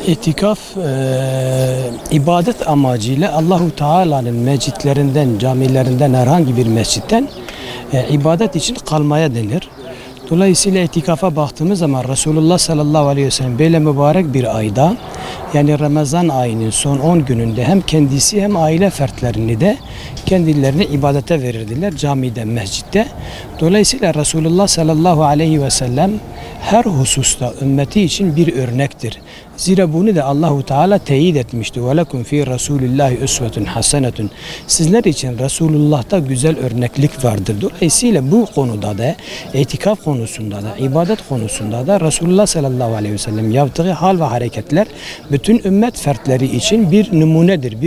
İtikaf ibadet amacıyla Allahu Teala'nın mescitlerinden, camilerinden herhangi bir mescitten ibadet için kalmaya denir. Dolayısıyla itikafa baktığımız zaman Resulullah sallallahu aleyhi ve sellem böyle mübarek bir ayda, yani Ramazan ayının son 10 gününde hem kendisi hem aile fertlerini de kendilerini ibadete verirdiler camide, mescitte. Dolayısıyla Resulullah sallallahu aleyhi ve sellem her hususta ümmeti için bir örnektir. Zira bunu da Allahu Teala teyit etmişti. وَلَكُمْ فِي رَسُولِ اللّٰهِ اُسْوَةٌ حَسَنَةٌ. Sizler için Resulullah'ta güzel örneklik vardır. Dolayısıyla bu konuda da, itikaf konusunda da, ibadet konusunda da Resulullah sallallahu aleyhi ve sellem yaptığı hal ve hareketler bütün ümmet fertleri için bir numunedir,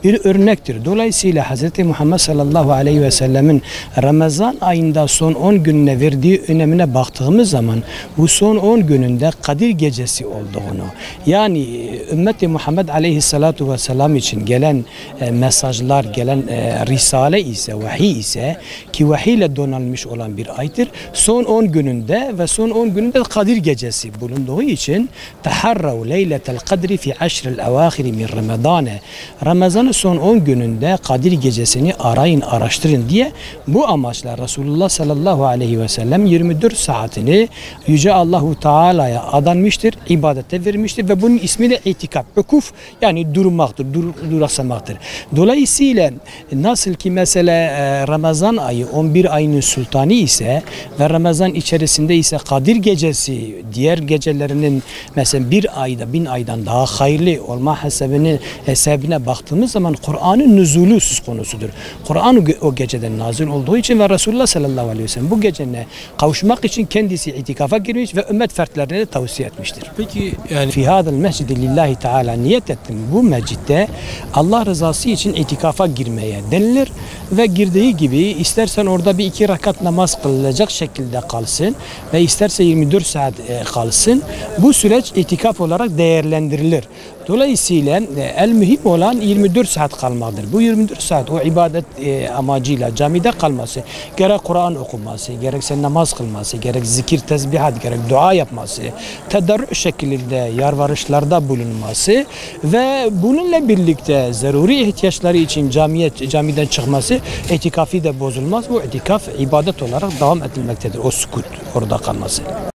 bir örnektir. Dolayısıyla Hz. Muhammed sallallahu aleyhi ve sellemin Ramazan ayında son 10 gününe verdiği önemine baktığımız zaman bu son 10 gününde Kadir Gecesi olduğunu, yani ümmeti Muhammed aleyhissalatu vesselam için gelen mesajlar, gelen risale ise, vahiy ise, ki vahiy ile donanmış olan bir aydır. Son 10 gününde ve son 10 gününde Kadir Gecesi bulunduğu için taharrav leyletel kadri fi aşril evâhiri min Ramazane. Ramazan'ın son 10 gününde Kadir Gecesini arayın, araştırın diye bu amaçla Resulullah sallallahu aleyhi ve sellem 24 saatini Yüce Allahu Teala'ya adanmıştır, ibadete vermiştir ve bunun ismi de itikaf, ukuf, yani durmaktır, duraksamaktır. Dolayısıyla nasıl ki mesela Ramazan ayı 11 ayının sultanı ise ve Ramazan içerisinde ise Kadir Gecesi diğer gecelerinin mesela bir ayda 1000 aydan daha hayırlı olma hesabına baktığımız zaman Kur'an'ın nüzulü söz konusudur. Kur'an o geceden nazil olduğu için ve Resulullah sallallahu aleyhi ve sellem bu gecene kavuşmak için kendisi itikafa girmiş ve ümmet fertlerine de tavsiye etmiştir. Peki yani Fi hadal mescidi lillahi teala, niyet ettim bu mescitte Allah rızası için itikafa girmeye denilir ve girdiği gibi istersen orada bir 2 rekat namaz kılınacak şekilde kalsın ve isterse 24 saat kalsın. Bu süreç itikaf olarak değerlendirilir. Dolayısıyla el mühim olan 24 saat kalmadır. Bu 24 saat o ibadet amacıyla camide kalması, gerek Kur'an okuması, gerekse namaz kılması, gerek zikir, tesbihat, gerek dua yapması, tedarrü şekilde yalvarışlarda bulunması ve bununla birlikte zaruri ihtiyaçları için camiden çıkması itikafi de bozulmaz. Bu itikaf ibadet olarak devam edilmektedir. O sükut, orada kalması.